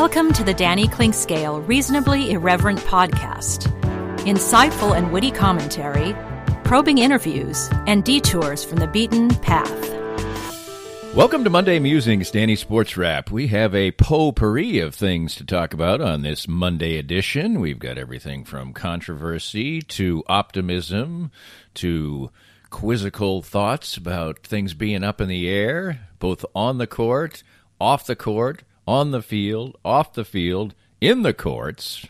Welcome to the Danny Clinkscale Reasonably Irreverent podcast. Insightful and witty commentary, probing interviews, and detours from the beaten path. Welcome to Monday Musings-Danny Sports Wrap. We have a potpourri of things to talk about on this Monday edition. We've got everything from controversy to optimism to quizzical thoughts about things being up in the air, both on the court, off the court, on the field, off the field, in the courts.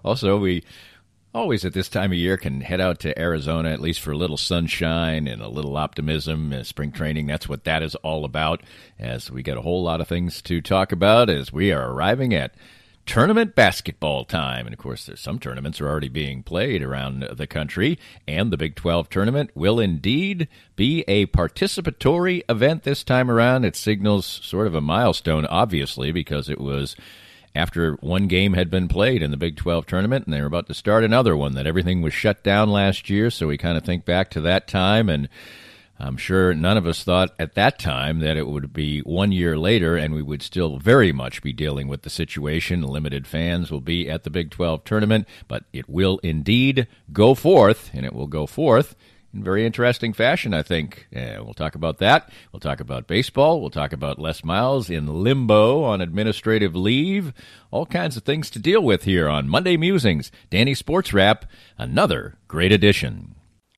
Also, we always at this time of year can head out to Arizona, at least for a little sunshine and a little optimism. Spring training, that's what that is all about, as we got a whole lot of things to talk about as we are arriving at tournament basketball time. And, of course, there's some tournaments are already being played around the country, and the Big 12 tournament will indeed be a participatory event this time around. It signals sort of a milestone, obviously, because it was after one game had been played in the Big 12 tournament, and they were about to start another one, that everything was shut down last year. So we kind of think back to that time, and I'm sure none of us thought at that time that it would be 1 year later and we would still very much be dealing with the situation. Limited fans will be at the Big 12 tournament, but it will indeed go forth, and it will go forth in very interesting fashion, I think. We'll talk about that. We'll talk about baseball. We'll talk about Les Miles in limbo on administrative leave. All kinds of things to deal with here on Monday Musings, Danny Sports Wrap, another great edition.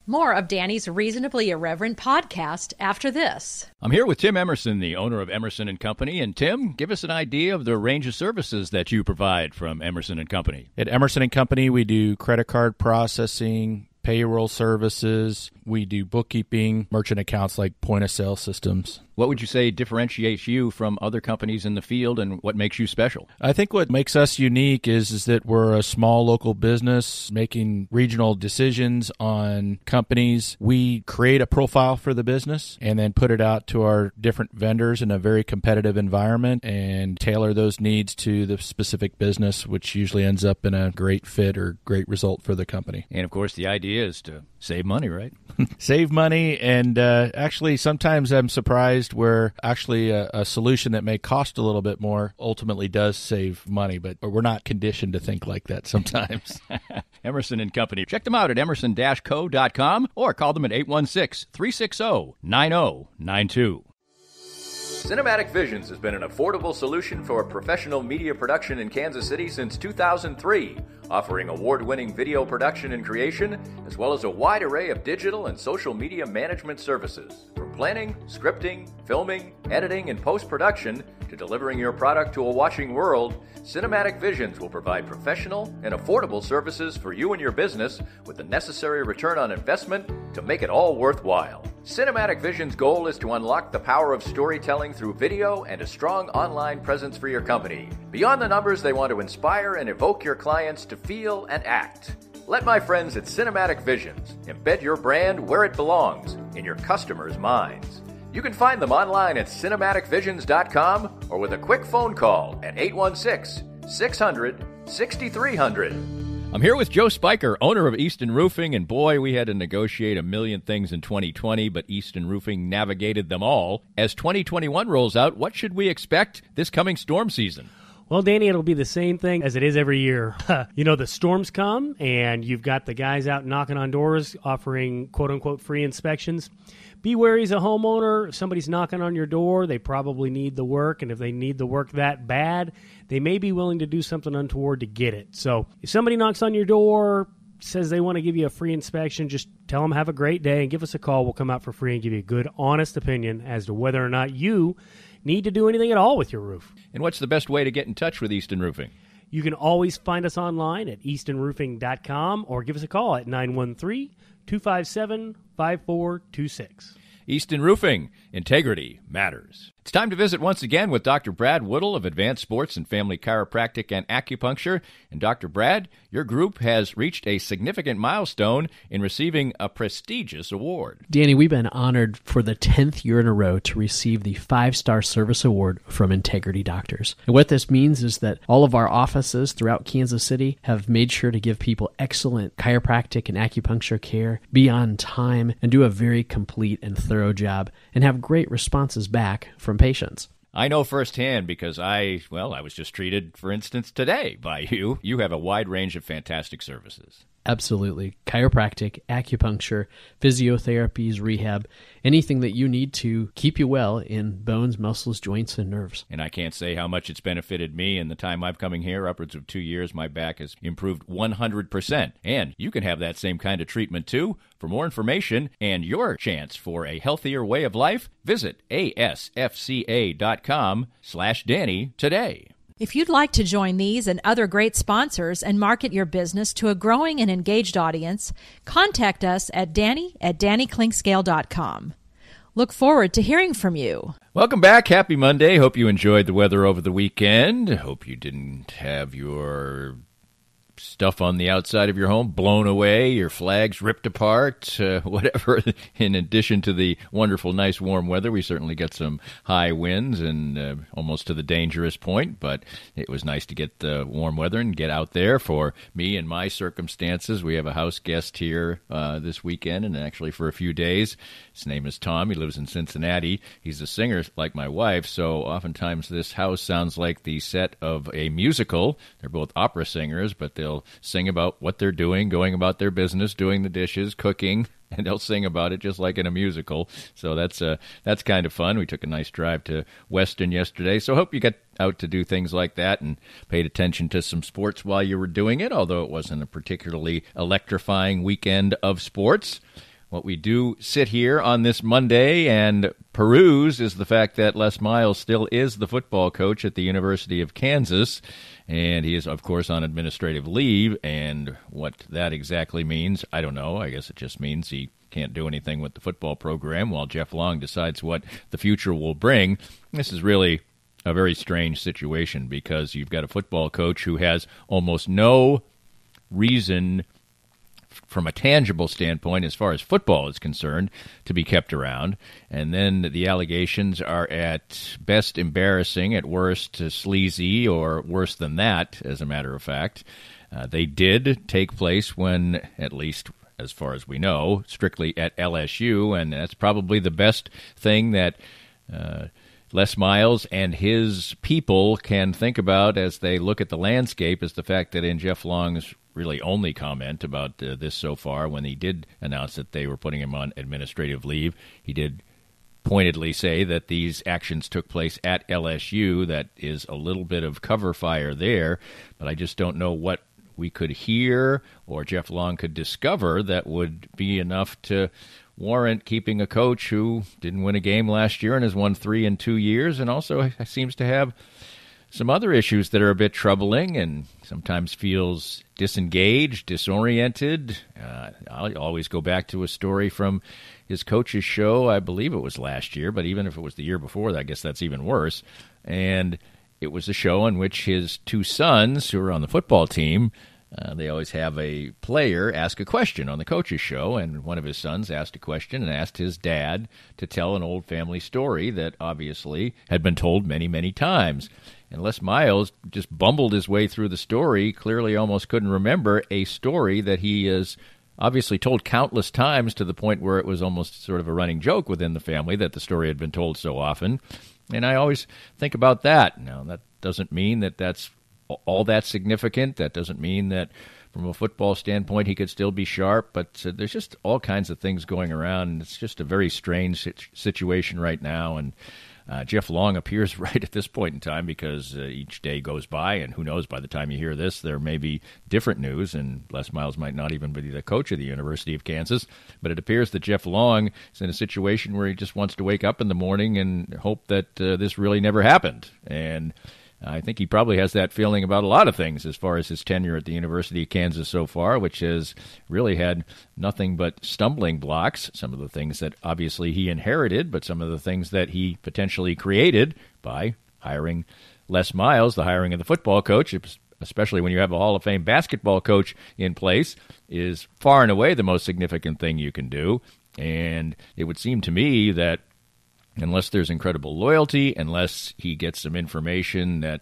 More of Danny's Reasonably Irreverent podcast after this. I'm here with Tim Emerson, the owner of Emerson & Company. And Tim, give us an idea of the range of services that you provide from Emerson & Company. At Emerson & Company, we do credit card processing, payroll services. We do bookkeeping, merchant accounts like point-of-sale systems. What would you say differentiates you from other companies in the field, and what makes you special? I think what makes us unique is that we're a small local business making regional decisions on companies. We create a profile for the business and then put it out to our different vendors in a very competitive environment and tailor those needs to the specific business, which usually ends up in a great fit or great result for the company. And, of course, the idea is to save money, right? Save money, and actually sometimes I'm surprised where actually a solution that may cost a little bit more ultimately does save money, but we're not conditioned to think like that sometimes. Emerson & Company. Check them out at emerson-co.com or call them at 816-360-9092. Cinematic Visions has been an affordable solution for professional media production in Kansas City since 2003, offering award-winning video production and creation, as well as a wide array of digital and social media management services. From planning, scripting, filming, editing, and post-production to delivering your product to a watching world, Cinematic Visions will provide professional and affordable services for you and your business with the necessary return on investment to make it all worthwhile. Cinematic Vision's goal is to unlock the power of storytelling through video and a strong online presence for your company. Beyond the numbers, they want to inspire and evoke your clients to feel and act. Let my friends at Cinematic Visions embed your brand where it belongs, in your customers' minds. You can find them online at cinematicvisions.com or with a quick phone call at 816-600-6300. I'm here with Joe Spiker, owner of Easton Roofing, and boy, we had to negotiate a million things in 2020, but Easton Roofing navigated them all. As 2021 rolls out, what should we expect this coming storm season? Well, Danny, it'll be the same thing as it is every year. The storms come, and you've got the guys out knocking on doors offering quote-unquote free inspections. Be wary as a homeowner. If somebody's knocking on your door, they probably need the work, and if they need the work that bad, they may be willing to do something untoward to get it. So if somebody knocks on your door, says they want to give you a free inspection, just tell them have a great day and give us a call. We'll come out for free and give you a good, honest opinion as to whether or not you need to do anything at all with your roof. And what's the best way to get in touch with Easton Roofing? You can always find us online at eastonroofing.com or give us a call at 913-257-5426. Easton Roofing. Integrity matters. It's time to visit once again with Dr. Brad Woodle of Advanced Sports and Family Chiropractic and Acupuncture. And Dr. Brad, your group has reached a significant milestone in receiving a prestigious award. Danny, we've been honored for the 10th year in a row to receive the 5-Star Service Award from Integrity Doctors. And what this means is that all of our offices throughout Kansas City have made sure to give people excellent chiropractic and acupuncture care, be on time, and do a very complete and thorough job, and have great responses back from patients. I know firsthand because I was just treated, for instance, today by you. You have a wide range of fantastic services. Absolutely. Chiropractic, acupuncture, physiotherapies, rehab, anything that you need to keep you well in bones, muscles, joints, and nerves. And I can't say how much it's benefited me in the time I've coming here, upwards of 2 years. My back has improved 100%. And you can have that same kind of treatment too. For more information and your chance for a healthier way of life, visit asfca.com/Danny today. If you'd like to join these and other great sponsors and market your business to a growing and engaged audience, contact us at danny@dannyclinkscale.com. Look forward to hearing from you. Welcome back. Happy Monday. Hope you enjoyed the weather over the weekend. Hope you didn't have your stuff on the outside of your home blown away, your flags ripped apart, whatever. In addition to the wonderful, nice, warm weather, we certainly got some high winds and almost to the dangerous point, but it was nice to get the warm weather and get out there. For me and my circumstances, we have a house guest here this weekend and actually for a few days. His name is Tom. He lives in Cincinnati. He's a singer like my wife, so oftentimes this house sounds like the set of a musical. They're both opera singers, but they'll sing about what they're doing, going about their business, doing the dishes, cooking, and they'll sing about it just like in a musical. So that's kind of fun. We took a nice drive to Weston yesterday, so I hope you got out to do things like that and paid attention to some sports while you were doing it, although it wasn't a particularly electrifying weekend of sports. What we do sit here on this Monday and peruse is the fact that Les Miles still is the football coach at the University of Kansas, and he is, of course, on administrative leave, and what that exactly means, I don't know. I guess it just means he can't do anything with the football program while Jeff Long decides what the future will bring. This is really a very strange situation because you've got a football coach who has almost no reason from a tangible standpoint, as far as football is concerned, to be kept around. And then the allegations are at best embarrassing, at worst sleazy, or worse than that, as a matter of fact. They did take place when, at least as far as we know, strictly at LSU, and that's probably the best thing that Les Miles and his people can think about as they look at the landscape, is the fact that in Jeff Long's really only comment about this so far, when he did announce that they were putting him on administrative leave, he did pointedly say that these actions took place at LSU. That is a little bit of cover fire there, but I just don't know what we could hear or Jeff Long could discover that would be enough to warrant keeping a coach who didn't win a game last year and has won 3 in 2 years, and also seems to have some other issues that are a bit troubling and sometimes feels disengaged, disoriented. I'll always go back to a story from his coach's show. I believe it was last year, but even if it was the year before, I guess that's even worse. And it was a show in which his 2 sons, who are on the football team, they always have a player ask a question on the coach's show, and one of his sons asked a question and asked his dad to tell an old family story that obviously had been told many, many times. And Les Miles just bumbled his way through the story, clearly almost couldn't remember a story that he has obviously told countless times, to the point where it was almost sort of a running joke within the family that the story had been told so often. And I always think about that. Now, that doesn't mean that that's all that significant. That doesn't mean that from a football standpoint he could still be sharp, but there's just all kinds of things going around. It's just a very strange situation right now, and Jeff Long appears right at this point in time, because each day goes by, and who knows, by the time you hear this, there may be different news, and Les Miles might not even be the coach of the University of Kansas. But it appears that Jeff Long is in a situation where he just wants to wake up in the morning and hope that this really never happened. And I think he probably has that feeling about a lot of things as far as his tenure at the University of Kansas so far, which has really had nothing but stumbling blocks. Some of the things that obviously he inherited, but some of the things that he potentially created by hiring Les Miles, the hiring of the football coach, especially when you have a Hall of Fame basketball coach in place, is far and away the most significant thing you can do. And it would seem to me that unless there's incredible loyalty, unless he gets some information that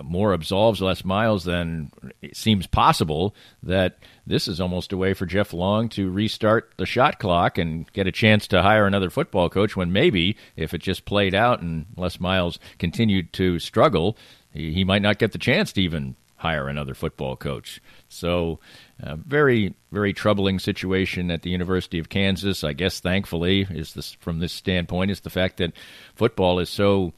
more absolves Les Miles, then it seems possible that this is almost a way for Jeff Long to restart the shot clock and get a chance to hire another football coach when maybe, if it just played out and Les Miles continued to struggle, he might not get the chance to even hire another football coach. So very, very troubling situation at the University of Kansas. I guess, thankfully, from this standpoint, is the fact that football is so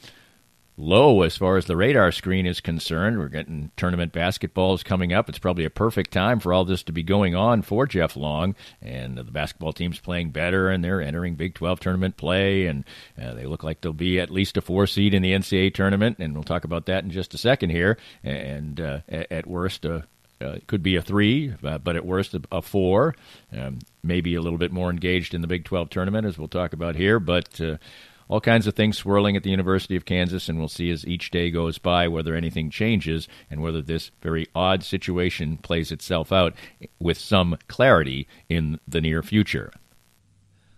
low as far as the radar screen is concerned. We're getting tournament basketballs coming up. It's probably a perfect time for all this to be going on for Jeff Long, and the basketball team's playing better, and they're entering Big 12 tournament play, and they look like they'll be at least a 4 seed in the NCAA tournament, and we'll talk about that in just a second here, and at worst it could be a 3, but at worst a 4, maybe a little bit more engaged in the Big 12 tournament, as we'll talk about here, but all kinds of things swirling at the University of Kansas, and we'll see as each day goes by whether anything changes and whether this very odd situation plays itself out with some clarity in the near future.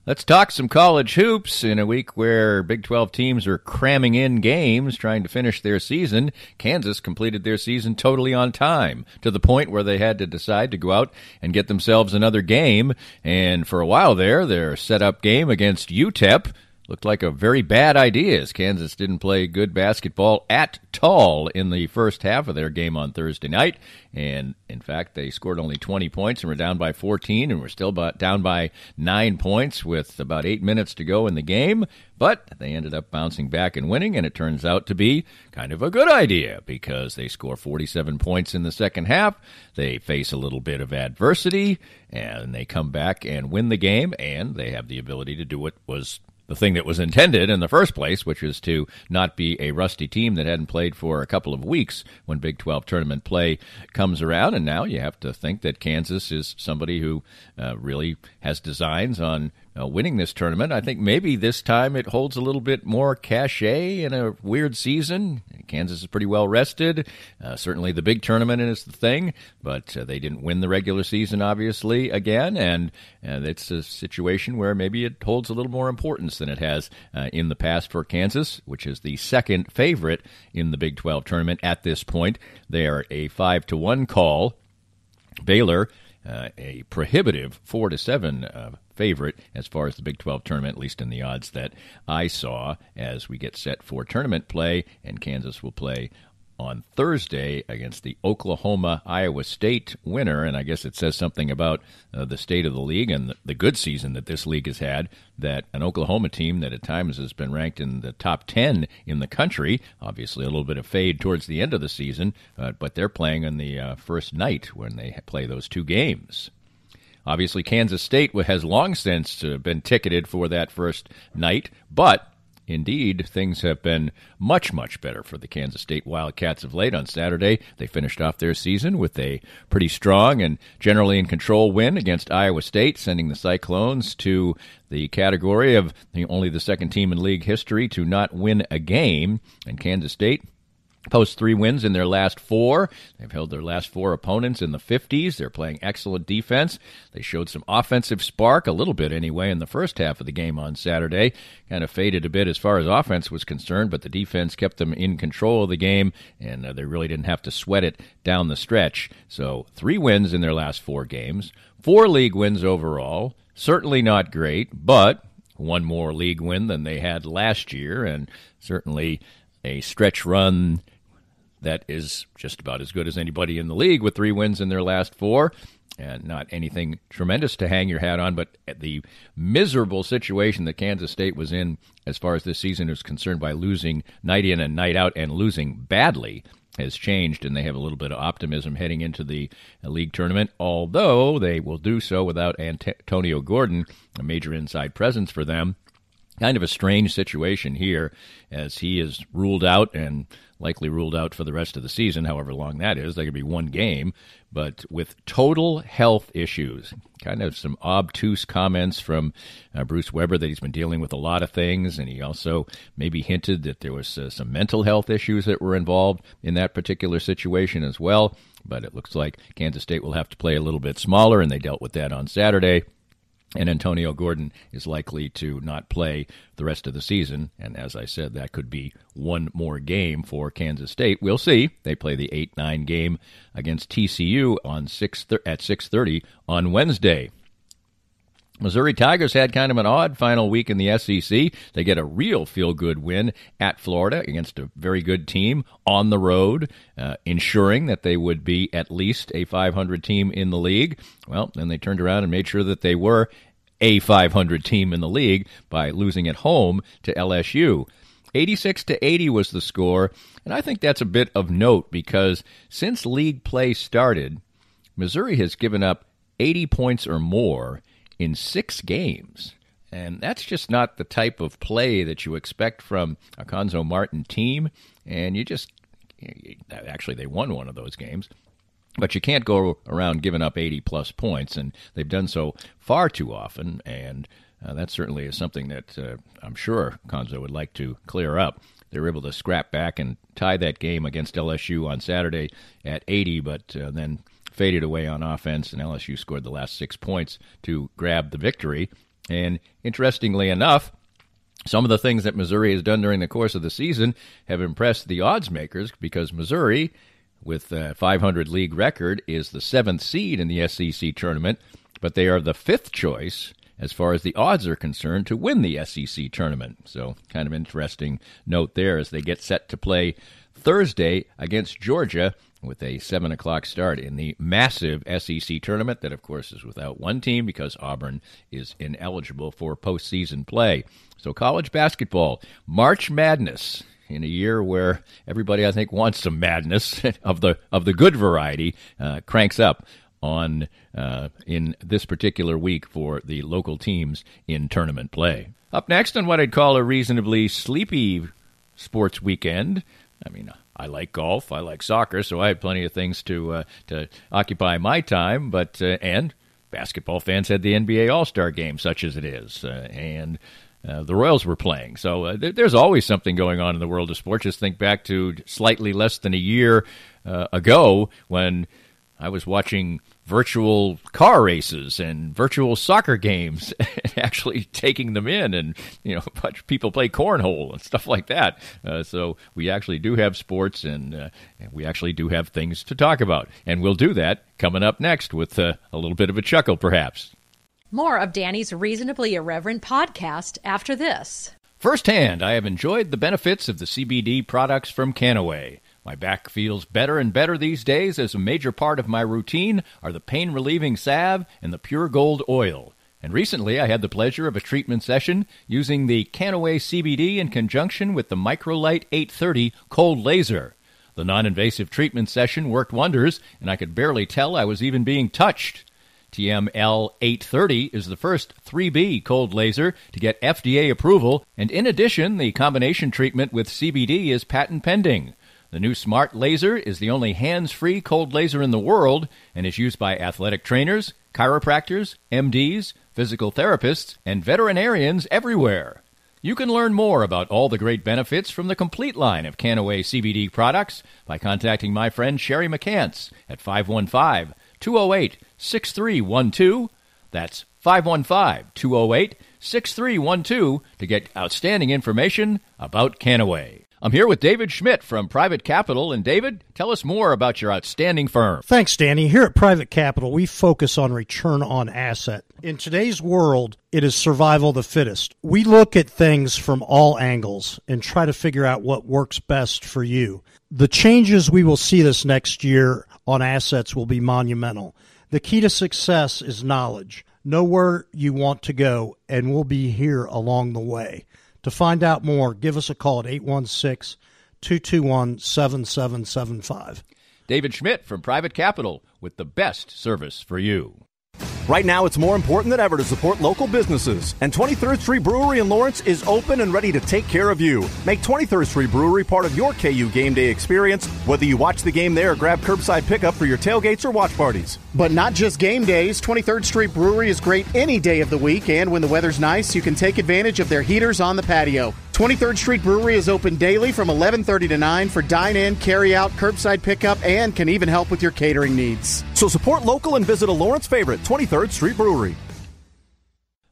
Let's talk some college hoops. In a week where Big 12 teams are cramming in games trying to finish their season, Kansas completed their season totally on time, to the point where they had to decide to go out and get themselves another game. And for a while there, their set-up game against UTEP looked like a very bad idea, as Kansas didn't play good basketball at all in the first half of their game on Thursday night. And, in fact, they scored only 20 points and were down by 14, and were still down by 9 points with about 8 minutes to go in the game. But they ended up bouncing back and winning, and it turns out to be kind of a good idea because they score 47 points in the second half. They face a little bit of adversity, and they come back and win the game, and they have the ability to do what was the thing that was intended in the first place, which is to not be a rusty team that hadn't played for a couple of weeks when Big 12 tournament play comes around. And now you have to think that Kansas is somebody who really has designs on winning this tournament. I think maybe this time it holds a little bit more cachet in a weird season. Kansas is pretty well rested. Certainly the big tournament is the thing, but they didn't win the regular season, obviously, again, and it's a situation where maybe it holds a little more importance than it has in the past for Kansas, which is the second favorite in the Big 12 tournament at this point. They are a 5-1 call. Baylor, a prohibitive 4-7 favorite as far as the Big 12 tournament, at least in the odds that I saw, as we get set for tournament play, and Kansas will play on Thursday against the Oklahoma-Iowa State winner. And I guess it says something about the state of the league and the good season that this league has had, that an Oklahoma team that at times has been ranked in the top 10 in the country, obviously a little bit of fade towards the end of the season, but they're playing on the first night when they play those two games. Obviously, Kansas State has long since been ticketed for that first night, but indeed, things have been much, much better for the Kansas State Wildcats of late. On Saturday, they finished off their season with a pretty strong and generally in control win against Iowa State, sending the Cyclones to the category of only the second team in league history to not win a game. And Kansas State post 3 wins in their last 4. They've held their last 4 opponents in the 50s. They're playing excellent defense. They showed some offensive spark, a little bit anyway, in the first half of the game on Saturday. Kind of faded a bit as far as offense was concerned, but the defense kept them in control of the game, and they really didn't have to sweat it down the stretch. So 3 wins in their last 4 games, 4 league wins overall. Certainly not great, but 1 more league win than they had last year, and certainly a stretch run that is just about as good as anybody in the league with 3 wins in their last 4. And not anything tremendous to hang your hat on, but the miserable situation that Kansas State was in as far as this season is concerned by losing night in and night out and losing badly has changed, and they have a little bit of optimism heading into the league tournament, although they will do so without Antonio Gordon, a major inside presence for them. Kind of a strange situation here, as he is ruled out and likely ruled out for the rest of the season, however long that is. That could be 1 game, but with total health issues. Kind of some obtuse comments from Bruce Weber that he's been dealing with a lot of things, and he also maybe hinted that there was some mental health issues that were involved in that particular situation as well. But it looks like Kansas State will have to play a little bit smaller, and they dealt with that on Saturday. And Antonio Gordon is likely to not play the rest of the season. And as I said, that could be one more game for Kansas State. We'll see. They play the 8-9 game against TCU at 6:30 on Wednesday. Missouri Tigers had kind of an odd final week in the SEC. They get a real feel-good win at Florida against a very good team on the road, ensuring that they would be at least a 500 team in the league. Well, then they turned around and made sure that they were a 500 team in the league by losing at home to LSU. 86-80 was the score, and I think that's a bit of note because since league play started, Missouri has given up 80 points or more in 6 games. And that's just not the type of play that you expect from a Conzo Martin team. And actually they won one of those games. But you can't go around giving up 80-plus points, and they've done so far too often. And that certainly is something that I'm sure Conzo would like to clear up. They were able to scrap back and tie that game against LSU on Saturday at 80, but then faded away on offense, and LSU scored the last 6 points to grab the victory. And interestingly enough, some of the things that Missouri has done during the course of the season have impressed the odds makers because Missouri, with a 500 league record, is the 7th seed in the SEC tournament, but they are the 5th choice as far as the odds are concerned to win the SEC tournament. So kind of interesting note there as they get set to play Thursday against Georgia with a 7 o'clock start in the massive SEC tournament that, of course, is without one team because Auburn is ineligible for postseason play. So college basketball, March Madness, in a year where everybody, I think, wants some madness of the good variety, cranks up on in this particular week for the local teams in tournament play. Up next on what I'd call a reasonably sleepy sports weekend, I mean, I like golf, I like soccer, so I had plenty of things to occupy my time. But and basketball fans had the NBA All-Star Game, such as it is, and the Royals were playing. So there's always something going on in the world of sports. Just think back to slightly less than a year ago when I was watching virtual car races and virtual soccer games and actually taking them in and, watch people play cornhole and stuff like that. So we actually do have sports and we actually do have things to talk about. And we'll do that coming up next with a little bit of a chuckle, perhaps. More of Danny's Reasonably Irreverent podcast after this. Firsthand, I have enjoyed the benefits of the CBD products from Canaway. My back feels better and better these days as a major part of my routine are the pain-relieving salve and the Pure Gold oil. And recently I had the pleasure of a treatment session using the Canaway CBD in conjunction with the Microlight 830 cold laser. The non-invasive treatment session worked wonders, and I could barely tell I was even being touched. TML 830 is the first 3B cold laser to get FDA approval, and in addition, the combination treatment with CBD is patent pending. The new Smart Laser is the only hands-free cold laser in the world and is used by athletic trainers, chiropractors, MDs, physical therapists, and veterinarians everywhere. You can learn more about all the great benefits from the complete line of Canaway CBD products by contacting my friend Sherry McCants at 515-208-6312. That's 515-208-6312 to get outstanding information about Canaway. I'm here with David Schmidt from Private Capital. And David, tell us more about your outstanding firm. Thanks, Danny. Here at Private Capital, we focus on return on asset. In today's world, it is survival of the fittest. We look at things from all angles and try to figure out what works best for you. The changes we will see this next year on assets will be monumental. The key to success is knowledge. Know where you want to go, and we'll be here along the way. To find out more, give us a call at 816-221-7775. David Schmidt from Private Capital with the best service for you. Right now, it's more important than ever to support local businesses. And 23rd Street Brewery in Lawrence is open and ready to take care of you. Make 23rd Street Brewery part of your KU game day experience, whether you watch the game there or grab curbside pickup for your tailgates or watch parties. But not just game days. 23rd Street Brewery is great any day of the week, and when the weather's nice, you can take advantage of their heaters on the patio. 23rd Street Brewery is open daily from 11:30 to 9 for dine-in, carry-out, curbside pickup, and can even help with your catering needs. So support local and visit a Lawrence favorite, 23rd Street Brewery.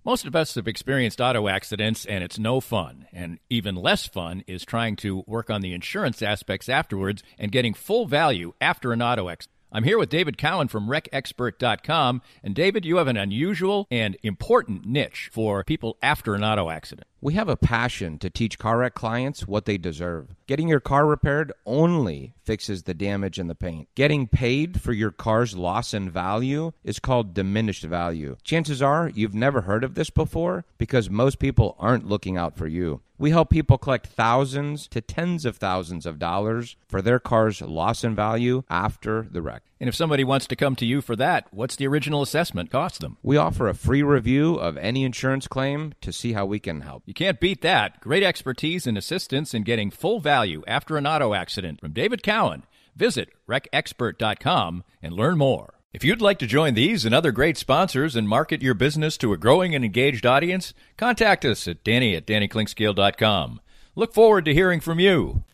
Most of us have experienced auto accidents, and it's no fun. And even less fun is trying to work on the insurance aspects afterwards and getting full value after an auto accident. I'm here with David Cowan from WreckExpert.com. And David, you have an unusual and important niche for people after an auto accident. We have a passion to teach car wreck clients what they deserve. Getting your car repaired only fixes the damage and the paint. Getting paid for your car's loss in value is called diminished value. Chances are you've never heard of this before because most people aren't looking out for you. We help people collect thousands to tens of thousands of dollars for their car's loss in value after the wreck. And if somebody wants to come to you for that, what's the original assessment cost them? We offer a free review of any insurance claim to see how we can help. You can't beat that. Great expertise and assistance in getting full value after an auto accident from David Cowan. Visit WreckExpert.com and learn more. If you'd like to join these and other great sponsors and market your business to a growing and engaged audience, contact us at Danny@DannyKlinkscale.com. Look forward to hearing from you.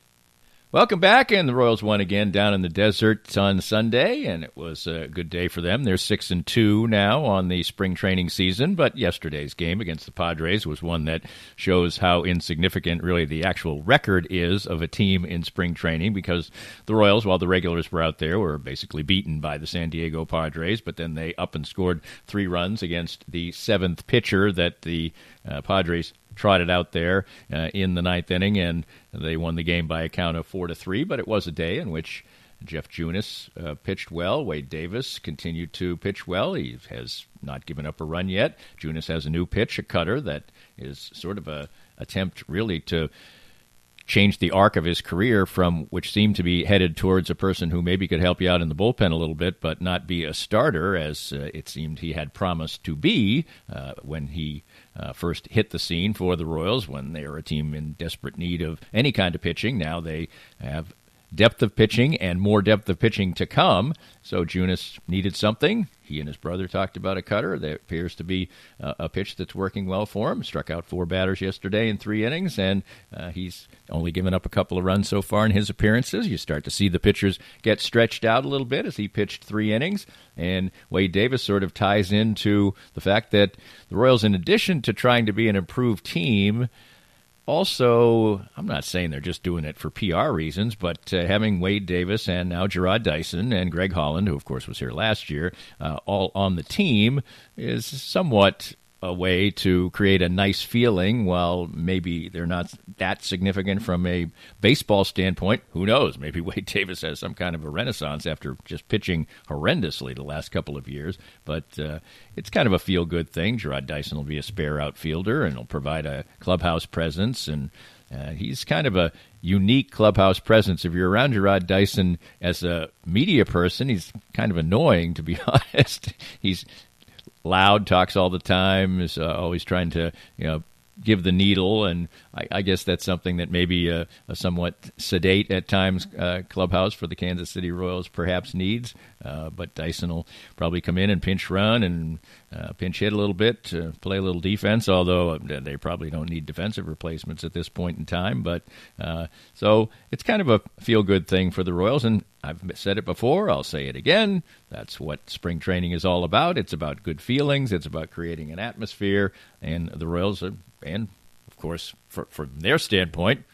Welcome back, and the Royals won again down in the desert on Sunday, and it was a good day for them. They're 6-2 now on the spring training season, but yesterday's game against the Padres was one that shows how insignificant really the actual record is of a team in spring training, because the Royals, while the regulars were out there, were basically beaten by the San Diego Padres, but then they up and scored 3 runs against the 7th pitcher that the Padres trotted out there in the 9th inning, and they won the game by a count of 4-3. But it was a day in which Jeff Junis pitched well. Wade Davis continued to pitch well. He has not given up a run yet. Junis has a new pitch, a cutter, that is sort of a attempt really to change the arc of his career from which seemed to be headed towards a person who maybe could help you out in the bullpen a little bit, but not be a starter, as it seemed he had promised to be when he first hit the scene for the Royals, when they were a team in desperate need of any kind of pitching. Now they have depth of pitching and more depth of pitching to come, so Junis needed something. He and his brother talked about a cutter. That appears to be a pitch that's working well for him. Struck out 4 batters yesterday in 3 innings, and he's only given up a couple of runs so far in his appearances. You start to see the pitchers get stretched out a little bit as he pitched 3 innings, and Wade Davis sort of ties into the fact that the Royals, in addition to trying to be an improved team, also, I'm not saying they're just doing it for PR reasons, but having Wade Davis and now Gerard Dyson and Greg Holland, who of course was here last year, all on the team is somewhat a way to create a nice feeling. While maybe they're not that significant from a baseball standpoint, who knows? Maybe Wade Davis has some kind of a renaissance after just pitching horrendously the last couple of years. But it's kind of a feel-good thing. Gerard Dyson will be a spare outfielder and will provide a clubhouse presence, and he's kind of a unique clubhouse presence. If you're around Gerard Dyson as a media person, he's kind of annoying, to be honest. He's loud, talks all the time, is always trying to, give the needle, and I guess that's something that maybe a somewhat sedate at times clubhouse for the Kansas City Royals perhaps needs. But Dyson will probably come in and pinch run and pinch hit a little bit to play a little defense, although they probably don't need defensive replacements at this point in time. But so it's kind of a feel-good thing for the Royals, and I've said it before, I'll say it again. That's what spring training is all about. It's about good feelings. It's about creating an atmosphere, and the Royals are, and of course, from their standpoint,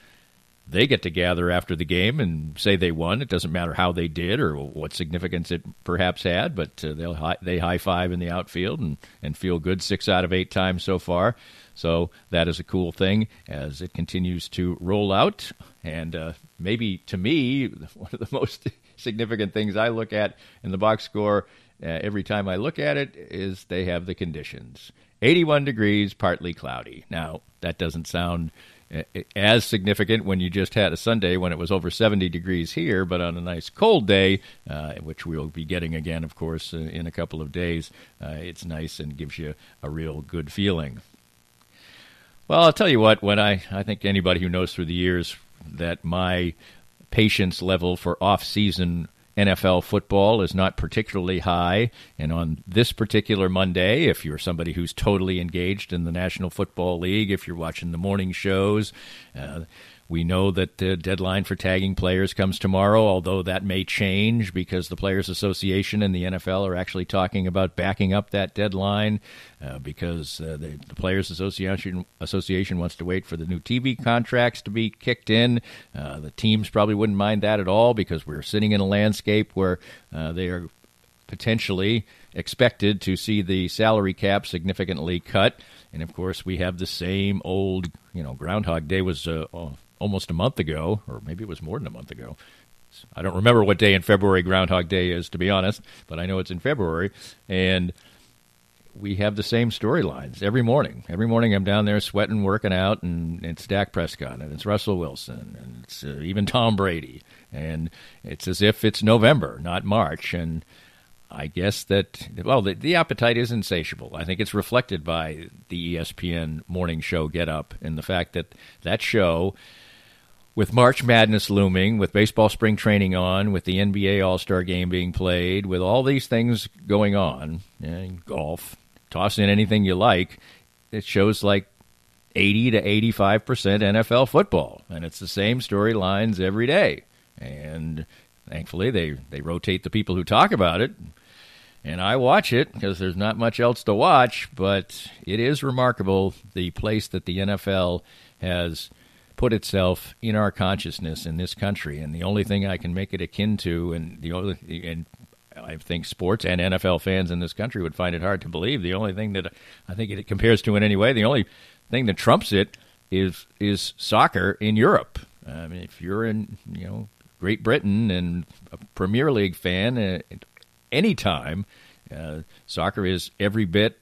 they get to gather after the game and say they won. It doesn't matter how they did or what significance it perhaps had, but they high-five in the outfield and feel good 6 out of 8 times so far. So that is a cool thing as it continues to roll out. And maybe, to me, one of the most significant things I look at in the box score every time I look at it is they have the conditions. 81 degrees, partly cloudy. Now, that doesn't sound as significant when you just had a Sunday when it was over 70 degrees here, but on a nice cold day, which we'll be getting again, of course, in a couple of days, it's nice and gives you a real good feeling. Well, I'll tell you what, when I think anybody who knows through the years that my patience level for off-season NFL football is not particularly high, and on this particular Monday, if you're somebody who's totally engaged in the National Football League, if you're watching the morning shows, We know that the deadline for tagging players comes tomorrow, although that may change because the Players Association and the NFL are actually talking about backing up that deadline because the Players Association wants to wait for the new TV contracts to be kicked in. The teams probably wouldn't mind that at all because we're sitting in a landscape where they are potentially expected to see the salary cap significantly cut. And, of course, we have the same old, Groundhog Day was almost a month ago, or maybe it was more than a month ago. I don't remember what day in February Groundhog Day is, to be honest, but I know it's in February. And we have the same storylines every morning. Every morning I'm down there sweating, working out, and it's Dak Prescott, and it's Russell Wilson, and it's even Tom Brady. And it's as if it's November, not March. And I guess that, the appetite is insatiable. I think it's reflected by the ESPN morning show Get Up and the fact that that show, with March Madness looming, with baseball spring training on, with the NBA All-Star Game being played, with all these things going on, golf, toss in anything you like, it shows like 80 to 85% NFL football. And it's the same storylines every day. And thankfully, they rotate the people who talk about it. And I watch it because there's not much else to watch, but it is remarkable the place that the NFL has put itself in our consciousness in this country. And the only thing I can make it akin to, and I think sports and NFL fans in this country would find it hard to believe, the only thing that I think it compares to in any way, the only thing that trumps it is soccer in Europe. I mean, if you're in, Great Britain and a Premier League fan, anytime, soccer is every bit,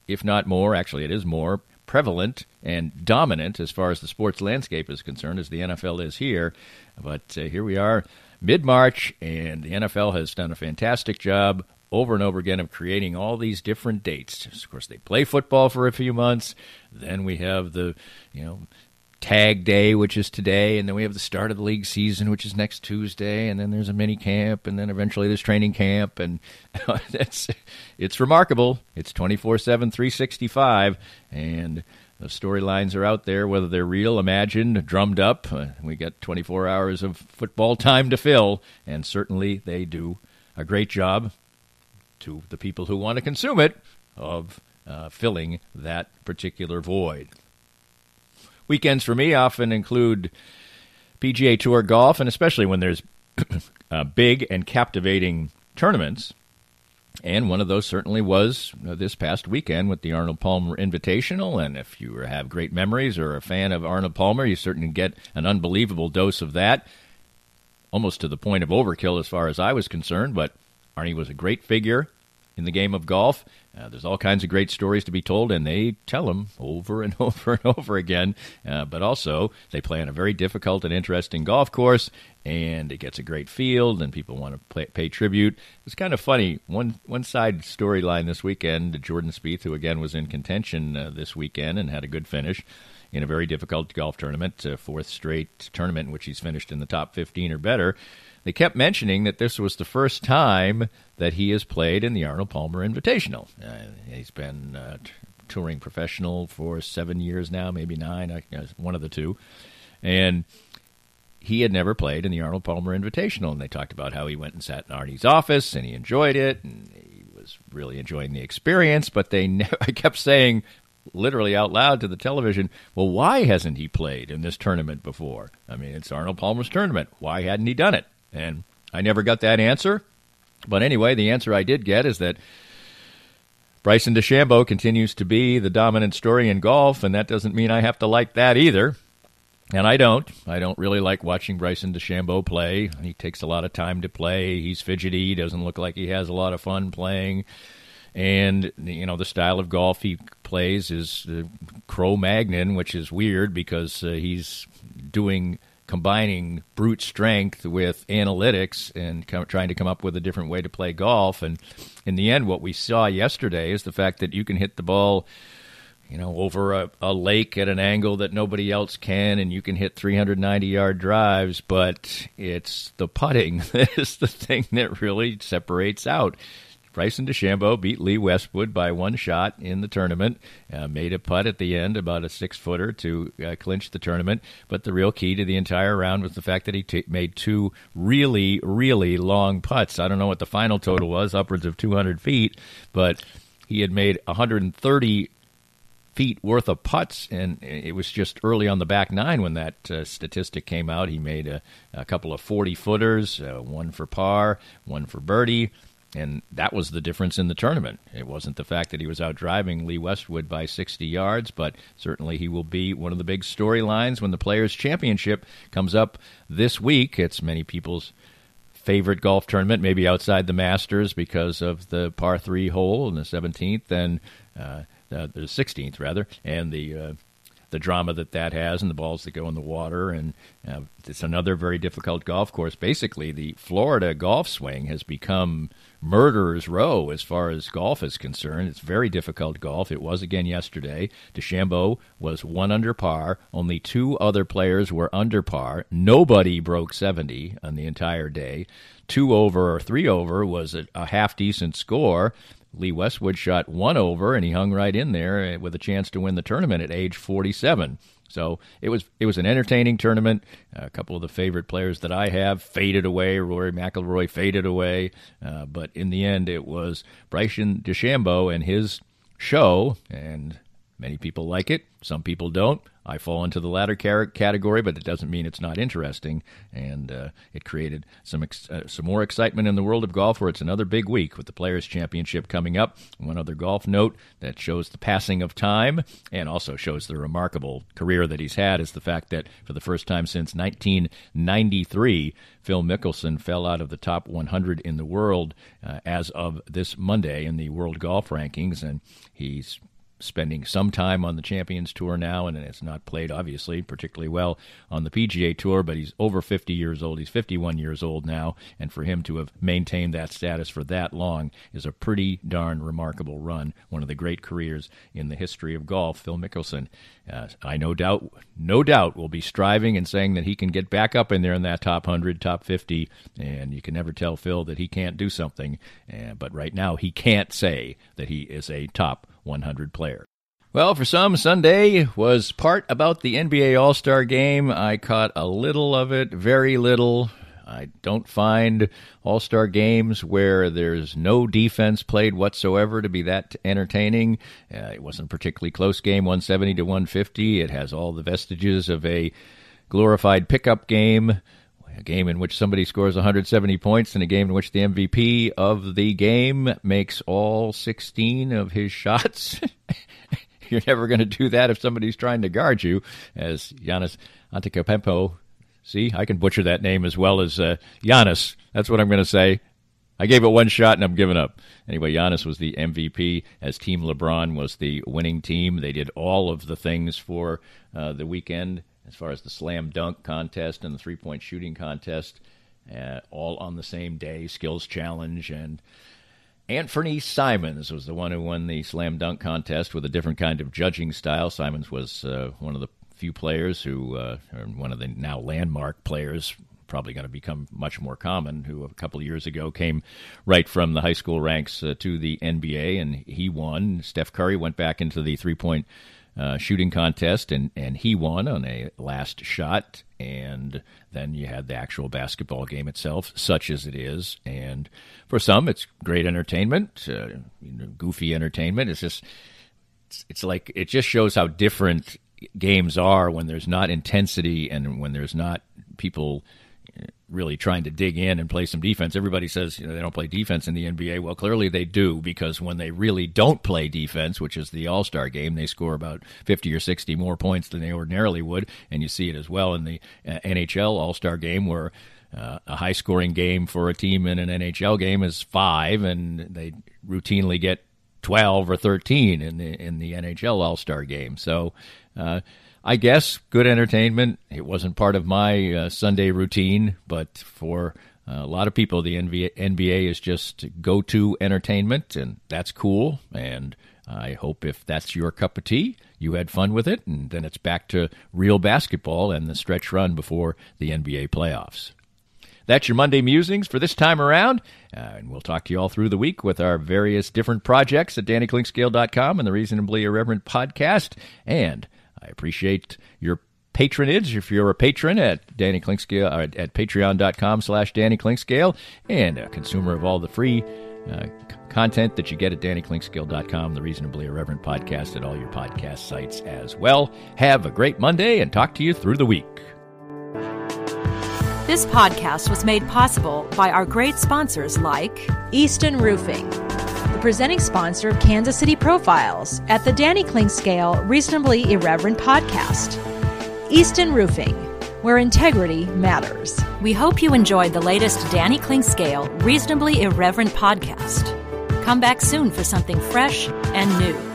if not more, actually it is more, prevalent and dominant as far as the sports landscape is concerned as the NFL is here. But here we are, mid-March, and the NFL has done a fantastic job over and over again of creating all these different dates. Of course, they play football for a few months. Then we have the, Tag Day, which is today, and then we have the start of the league season, which is next Tuesday, and then there's a mini camp, and then eventually there's training camp, and it's remarkable. It's 24/7, 365, and the storylines are out there, whether they're real, imagined, drummed up. We got 24 hours of football time to fill, and certainly they do a great job, to the people who want to consume it, of filling that particular void. Weekends for me often include PGA Tour golf, and especially when there's big and captivating tournaments. And one of those certainly was this past weekend with the Arnold Palmer Invitational. And if you have great memories or are a fan of Arnold Palmer, you certainly get an unbelievable dose of that, almost to the point of overkill as far as I was concerned. But Arnie was a great figure in the game of golf. There's all kinds of great stories to be told, and they tell them over and over and over again. But also, they play on a very difficult and interesting golf course, and it gets a great field, and people want to pay tribute. It's kind of funny. One side storyline this weekend, Jordan Spieth, who again was in contention this weekend and had a good finish in a very difficult golf tournament, fourth straight tournament in which he's finished in the top 15 or better. They kept mentioning that this was the first time that he has played in the Arnold Palmer Invitational. He's been touring professional for 7 years now, maybe 9, one of the two. And he had never played in the Arnold Palmer Invitational. And they talked about how he went and sat in Arnie's office, and he enjoyed it, and he was really enjoying the experience. But I kept saying, literally out loud to the television, well, why hasn't he played in this tournament before? I mean, it's Arnold Palmer's tournament. Why hadn't he done it? And I never got that answer. But anyway, the answer I did get is that Bryson DeChambeau continues to be the dominant story in golf, and that doesn't mean I have to like that either. And I don't. I don't really like watching Bryson DeChambeau play. He takes a lot of time to play. He's fidgety. He doesn't look like he has a lot of fun playing. And, the style of golf he plays is Cro-Magnon, which is weird because he's combining brute strength with analytics and trying to come up with a different way to play golf. And in the end, what we saw yesterday is the fact that you can hit the ball, over a lake at an angle that nobody else can, and you can hit 390-yard drives, but it's the putting that is the thing that really separates out. Bryson DeChambeau beat Lee Westwood by one shot in the tournament, made a putt at the end, about a 6-footer, to clinch the tournament. But the real key to the entire round was the fact that he made two really, really long putts. I don't know what the final total was, upwards of 200 feet, but he had made 130 feet worth of putts, and it was just early on the back nine when that statistic came out. He made a couple of 40-footers, one for par, one for birdie, and that was the difference in the tournament. It wasn't the fact that he was out driving Lee Westwood by 60 yards, but certainly he will be one of the big storylines when the Players' Championship comes up this week. It's many people's favorite golf tournament, maybe outside the Masters because of the par 3 hole in the 17th and the 16th, rather, and the drama that has and the balls that go in the water. And it's another very difficult golf course. Basically, the Florida golf swing has become murderer's row as far as golf is concerned. It's very difficult golf. It was again yesterday. DeChambeau was 1 under par. Only 2 other players were under par. Nobody broke 70 on the entire day. 2 over or 3 over was a half-decent score. Lee Westwood shot 1 over, and he hung right in there with a chance to win the tournament at age 47. So it was an entertaining tournament. A couple of the favorite players that I have faded away. Rory McIlroy faded away. But in the end, it was Bryson DeChambeau and his show, and many people like it. Some people don't. I fall into the latter category, but it doesn't mean it's not interesting. And it created some more excitement in the world of golf, where it's another big week with the Players' Championship coming up. One other golf note that shows the passing of time and also shows the remarkable career that he's had is the fact that for the first time since 1993, Phil Mickelson fell out of the top 100 in the world as of this Monday in the World Golf Rankings, and he's spending some time on the Champions Tour now, and it's not played, obviously, particularly well on the PGA Tour, but he's over 50 years old. He's 51 years old now, and for him to have maintained that status for that long is a pretty darn remarkable run, one of the great careers in the history of golf. Phil Mickelson, I no doubt will be striving and saying that he can get back up in there in that top 100, top 50, and you can never tell Phil that he can't do something, but right now he can't say that he is a top 100 player. Well, for some, Sunday was part about the NBA All-Star Game. I caught a little of it, very little. I don't find All-Star games where there's no defense played whatsoever to be that entertaining. It wasn't a particularly close game, 170 to 150. It has all the vestiges of a glorified pickup game, a game in which somebody scores 170 points, and a game in which the MVP of the game makes all 16 of his shots. You're never going to do that if somebody's trying to guard you, as Giannis Antetokounmpo. See, I can butcher that name as well as Giannis. That's what I'm going to say. I gave it one shot, and I'm giving up. Anyway, Giannis was the MVP, as Team LeBron was the winning team. They did all of the things for the weekend, as far as the slam dunk contest and the three-point shooting contest, all on the same day, skills challenge. And Anthony Simons was the one who won the slam dunk contest with a different kind of judging style. Simons was one of the few players who, or one of the now landmark players, probably going to become much more common, who a couple of years ago came right from the high school ranks to the NBA, and he won. Steph Curry went back into the three-point shooting contest, and he won on a last shot. And then you had the actual basketball game itself, such as it is. And for some, it's great entertainment, goofy entertainment. It's like, it just shows how different games are when there's not intensity and when there's not people really trying to dig in and play some defense. Everybody says they don't play defense in the NBA. Well, clearly they do, because when they really don't play defense, which is the All-Star game, they score about 50 or 60 more points than they ordinarily would, and you see it as well in the NHL All-Star game, where a high-scoring game for a team in an NHL game is 5, and they routinely get 12 or 13 in the NHL All-Star game. So I guess good entertainment. It wasn't part of my Sunday routine, but for a lot of people, the NBA is just go-to entertainment, and that's cool. And I hope if that's your cup of tea, you had fun with it, and then it's back to real basketball and the stretch run before the NBA playoffs. That's your Monday Musings for this time around. And we'll talk to you all through the week with our various different projects at DannyKlinkscale.com and the Reasonably Irreverent podcast. And I appreciate your patronage if you're a patron at Danny Klinkscale, at patreon.com/DannyKlinkscale, and a consumer of all the free content that you get at DannyKlinkscale.com, the Reasonably Irreverent podcast at all your podcast sites as well. Have a great Monday and talk to you through the week. This podcast was made possible by our great sponsors like Easton Roofing, the presenting sponsor of Kansas City Profiles at the Danny Klinkscale Reasonably Irreverent podcast. Easton Roofing, where integrity matters. We hope you enjoyed the latest Danny Klinkscale Reasonably Irreverent podcast. Come back soon for something fresh and new.